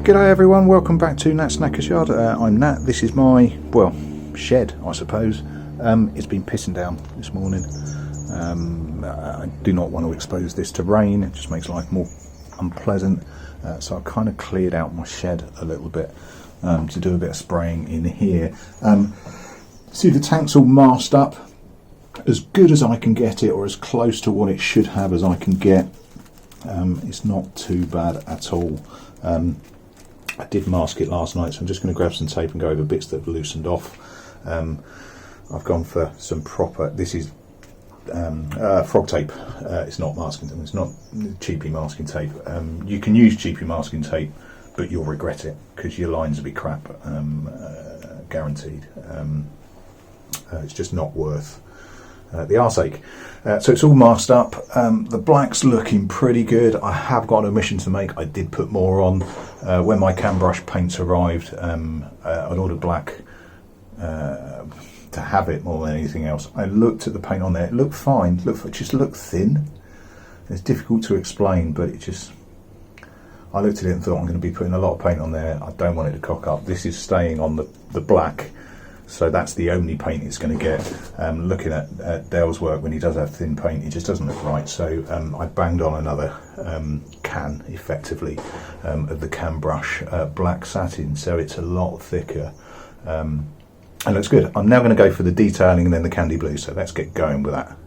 G'day everyone, welcome back to Nat's Knackers Yard. I'm Nat. This is my, well, shed I suppose. It's been pissing down this morning. I do not want to expose this to rain, it just makes life more unpleasant. So I've kind of cleared out my shed a little bit to do a bit of spraying in here. See, the tank's all masked up as good as I can get it, or as close to what it should have as I can get. It's not too bad at all. I did mask it last night, so I'm just going to grab some tape and go over bits that have loosened off. I've gone for some proper, this is frog tape. It's not masking tape, it's not cheapy masking tape. You can use cheapy masking tape, but you'll regret it because your lines will be crap, guaranteed. It's just not worth the arseache. So it's all masked up. The black's looking pretty good. I have got an omission to make. I did put more on when my cam brush paints arrived. I'd ordered black to have it more than anything else. I looked at the paint on there. It looked fine. It just looked thin. It's difficult to explain, but it just, I looked at it and thought, I'm going to be putting a lot of paint on there. I don't want it to cock up. This is staying on the black. So that's the only paint it's going to get. Looking at Dale's work, when he does have thin paint, it just doesn't look right. So I banged on another can, effectively, of the cam brush black satin. So it's a lot thicker and looks good. I'm now going to go for the detailing and then the candy blue. So let's get going with that.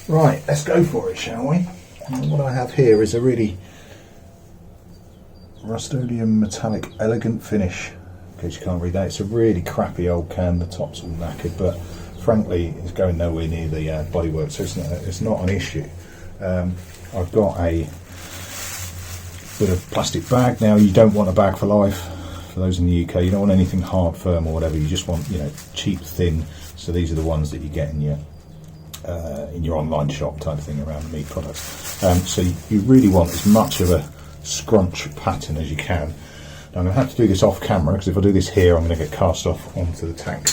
Right, let's go for it, shall we? And what I have here is a really Rust-Oleum metallic elegant finish. In case you can't read that, it's a really crappy old can. The top's all knackered, but frankly it's going nowhere near the bodywork, so it's not an issue. I've got a bit of plastic bag. Now, you don't want a bag for life. For those in the UK, you don't want anything hard, firm or whatever. You just want, cheap, thin. So these are the ones that you get in your online shop type of thing around the meat products. So you really want as much of a scrunch pattern as you can. I'm going to have to do this off camera, because if I do this here I'm going to get cast off onto the tank.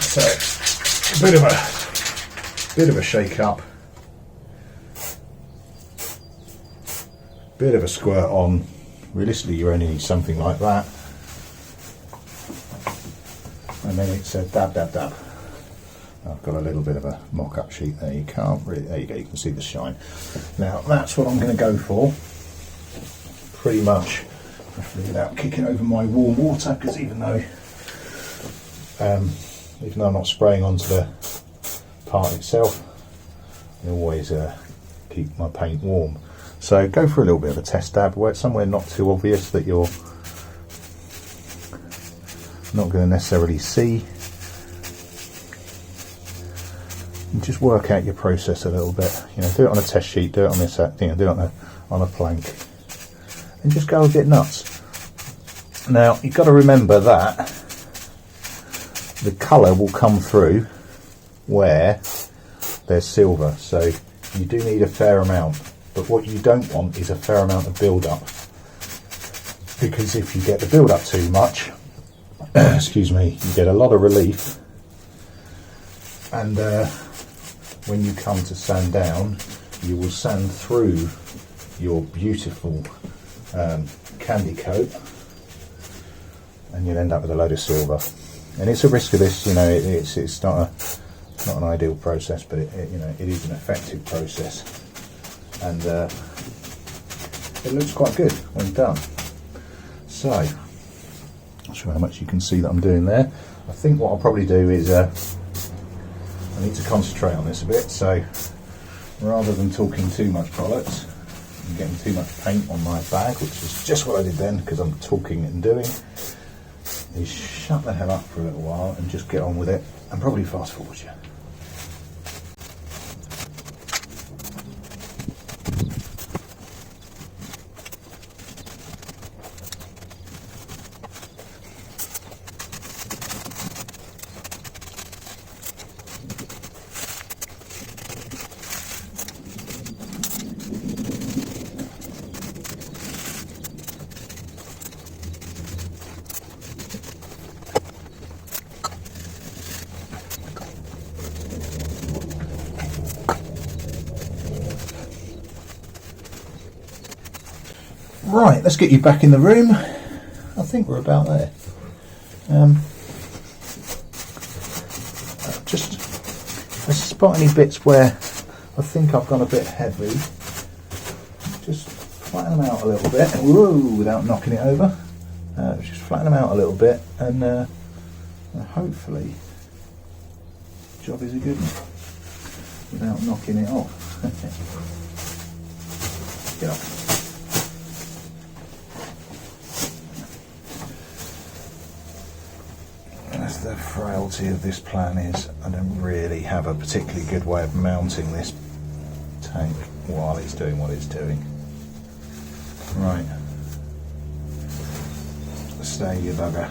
So a bit of a shake up, bit of a squirt on. Realistically you only need something like that, and then it's a dab dab dab. I've got a little bit of a mock-up sheet there. You can't really, there you go, you can see the shine. Now that's what I'm going to go for, pretty much. Without kicking over my warm water, because even though I'm not spraying onto the part itself, I always keep my paint warm. So go for a little bit of a test dab where it's somewhere not too obvious that you're not going to necessarily see, and just work out your process a little bit. Do it on a test sheet, do it on this, do it on a plank. And just go a bit nuts. Now you've got to remember that the colour will come through where there's silver, so you do need a fair amount, but what you don't want is a fair amount of build-up, because if you get the build-up too much, excuse me, you get a lot of relief, and when you come to sand down, you will sand through your beautiful candy coat, and you'll end up with a load of silver. And it's a risk of this, it's not an ideal process, but it is an effective process, and it looks quite good when done. So not sure how much you can see that I'm doing there. I think what I'll probably do is I need to concentrate on this a bit, so rather than talking too much bollocks and getting too much paint on my bag, which is just what I did then because I'm talking and doing, is shut the hell up for a little while and just get on with it, and probably fast forward you. Right, let's get you back in the room. I think we're about there. Just if I spot any bits where I think I've gone a bit heavy, just flatten them out a little bit. Whoa, without knocking it over. Just flatten them out a little bit, and hopefully the job is a good one without knocking it off. Get up. As the frailty of this plan is, I don't really have a particularly good way of mounting this tank while it's doing what it's doing. Right. Stay, you bugger.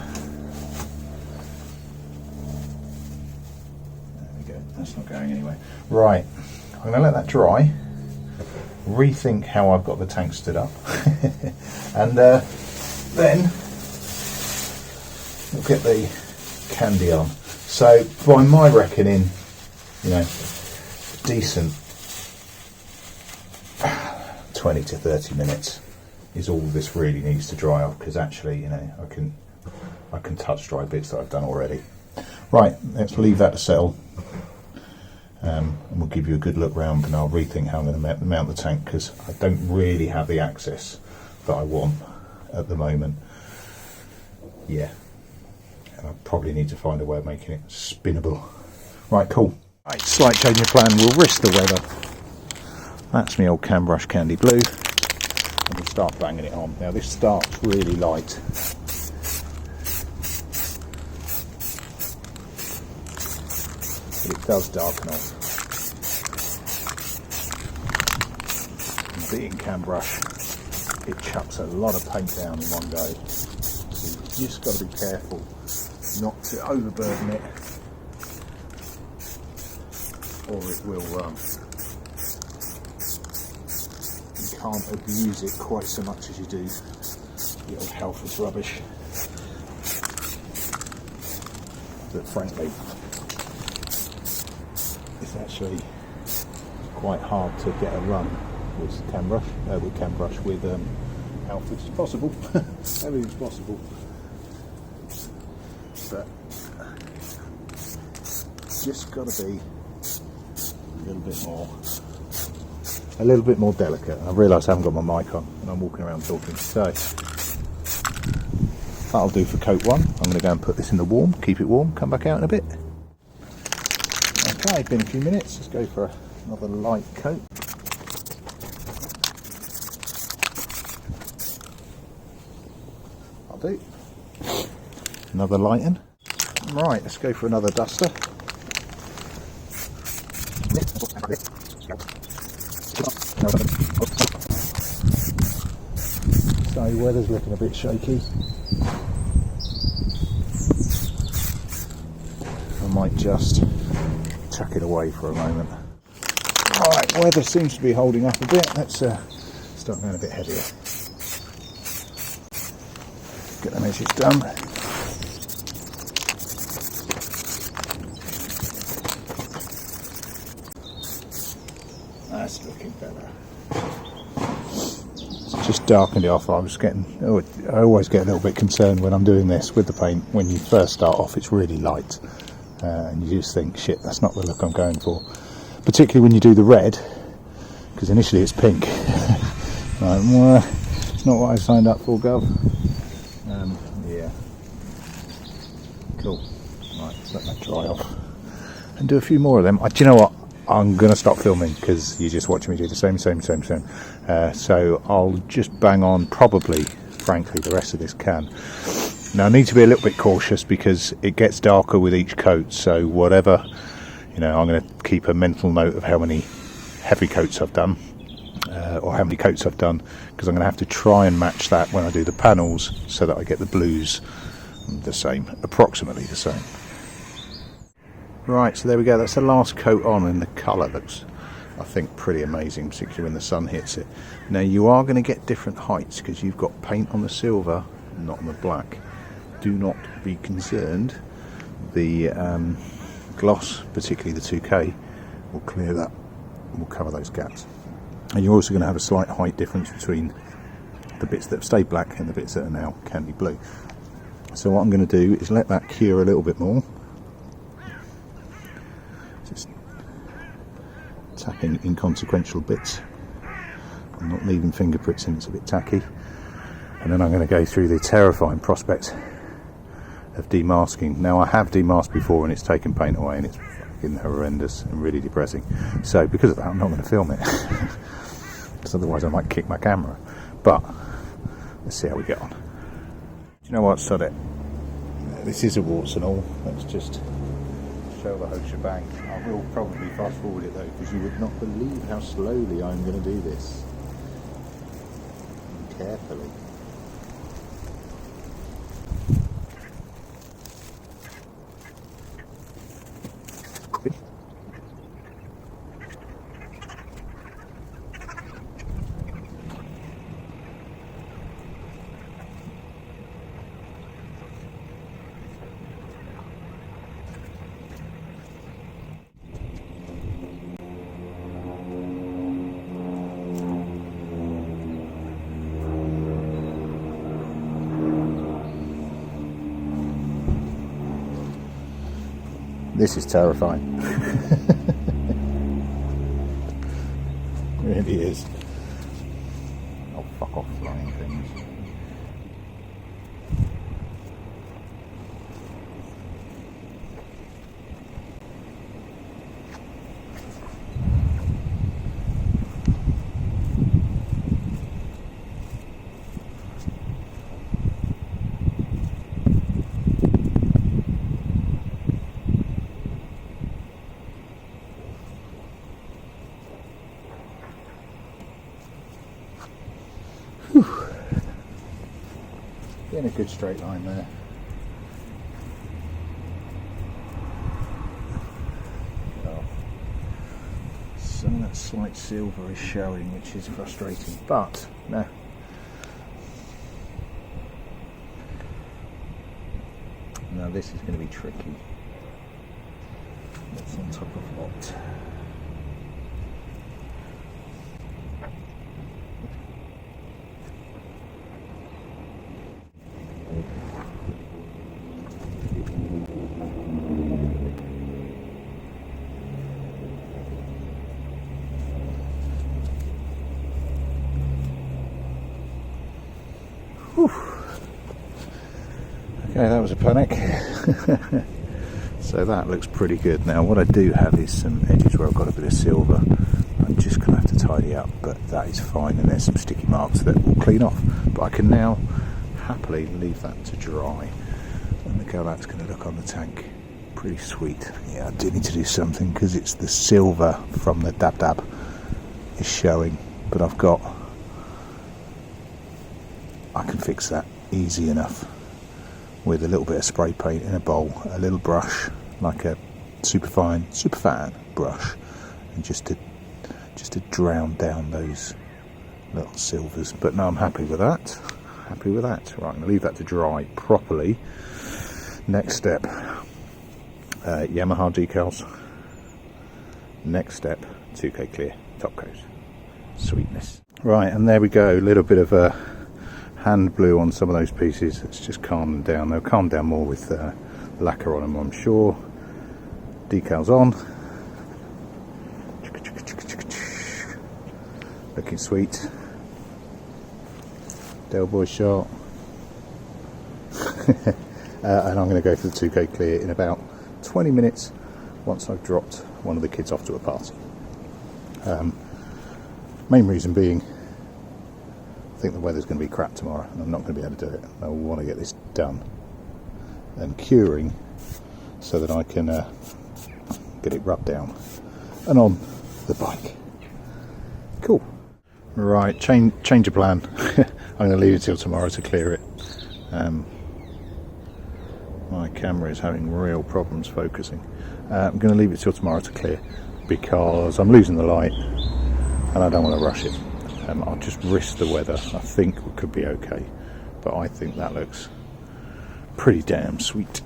There we go. That's not going anywhere. Right. I'm going to let that dry. Rethink how I've got the tank stood up. And then we'll get the candy on. So by my reckoning, you know, decent 20 to 30 minutes is all this really needs to dry off, because actually, you know, I can touch dry bits that I've done already. Right, let's leave that to settle, and we'll give you a good look round, and I'll rethink how I'm going to mount the tank, because I don't really have the access that I want at the moment. Yeah, and I probably need to find a way of making it spinnable. Right, cool. Right, slight change of plan. We'll risk the weather. That's my old Cam Brush Candy Blue. And we'll start banging it on. Now this starts really light. But it does darken off. And being Cam Brush, it chucks a lot of paint down in one go. So you've just got to be careful not to overburden it, or it will run. You can't abuse it quite so much as you do the old Halfords rubbish. But frankly, it's actually quite hard to get a run with Cam Brush, with Halfords. It's possible, everything's possible. But just got to be a little bit more delicate. I've realised I haven't got my mic on and I'm walking around talking. So that'll do for coat one. I'm going to go and put this in the warm, keep it warm, come back out in a bit. Okay, been a few minutes. Let's go for another light coat. I'll do. Another lighten. Right, let's go for another duster. So the weather's looking a bit shaky. I might just chuck it away for a moment. Right, weather seems to be holding up a bit. Let's start going a bit heavier. Get the edges done. That's looking better. Just darkened it off. I always get a little bit concerned when I'm doing this with the paint. When you first start off, it's really light, and you just think, shit, that's not the look I'm going for. Particularly when you do the red, because initially it's pink. Like, well, it's not what I signed up for, Gov. Yeah. Cool. Right, let that dry off, and do a few more of them. Do you know what? I'm going to stop filming because you're just watching me do the same. So I'll just bang on, probably, frankly, the rest of this can. Now I need to be a little bit cautious because it gets darker with each coat. So whatever, you know, I'm going to keep a mental note of how many heavy coats I've done, or how many coats I've done, because I'm going to have to try and match that when I do the panels so that I get the blues the same, approximately the same. Right, so there we go, that's the last coat on, and the colour looks, I think, pretty amazing, particularly when the sun hits it. Now you are going to get different heights because you've got paint on the silver, not on the black. Do not be concerned. The gloss, particularly the 2K, will clear that and will cover those gaps. And you're also going to have a slight height difference between the bits that have stayed black and the bits that are now candy blue. So what I'm going to do is let that cure a little bit more. Just tapping inconsequential bits. I'm not leaving fingerprints in, it's a bit tacky. And then I'm going to go through the terrifying prospect of demasking. Now I have demasked before and it's taken paint away and it's fucking horrendous and really depressing. So because of that I'm not going to film it. Because otherwise I might kick my camera. But let's see how we get on. Do you know what, sod it. This is a warts and all. Let's just show the whole shebang. I will probably fast forward it though, because you would not believe how slowly I'm going to do this. And carefully. This is terrifying. It really is. Oh, fuck off flying things. In a good straight line there. Well, some of that slight silver is showing, which is frustrating, but no. Now this is going to be tricky. What's on top of what? Okay, that was a panic. So that looks pretty good. Now what I do have is some edges where I've got a bit of silver. I'm just going to have to tidy up, but that is fine, and there's some sticky marks that will clean off. But I can now happily leave that to dry, and look how that's going to look on the tank. Pretty sweet. Yeah, I do need to do something because it's the silver from the dab dab is showing, but I can fix that easy enough with a little bit of spray paint in a bowl, a little brush, like a super fine brush, and just to drown down those little silvers. But no, I'm happy with that. Right, I'm going to leave that to dry properly. Next step, Yamaha decals. Next step, 2K clear top coat. Sweetness. Right, and there we go. A little bit of a hand blue on some of those pieces. It's just calmed them down. They'll calm down more with lacquer on them, I'm sure. Decals on. Looking sweet. Del Boy shot. And I'm going to go for the 2K clear in about 20 minutes once I've dropped one of the kids off to a party. Main reason being, I think the weather's going to be crap tomorrow and I'm not going to be able to do it. I want to get this done and curing so that I can get it rubbed down and on the bike. Cool. Right, change of plan. I'm going to leave it till tomorrow to clear it. My camera is having real problems focusing. I'm going to leave it till tomorrow to clear because I'm losing the light and I don't want to rush it. I'll just risk the weather. I think it could be okay, but I think that looks pretty damn sweet.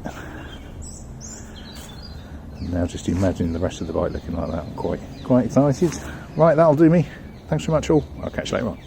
And now just imagining the rest of the bike looking like that. I'm quite excited. Right, that'll do me. Thanks so much all. I'll catch you later on.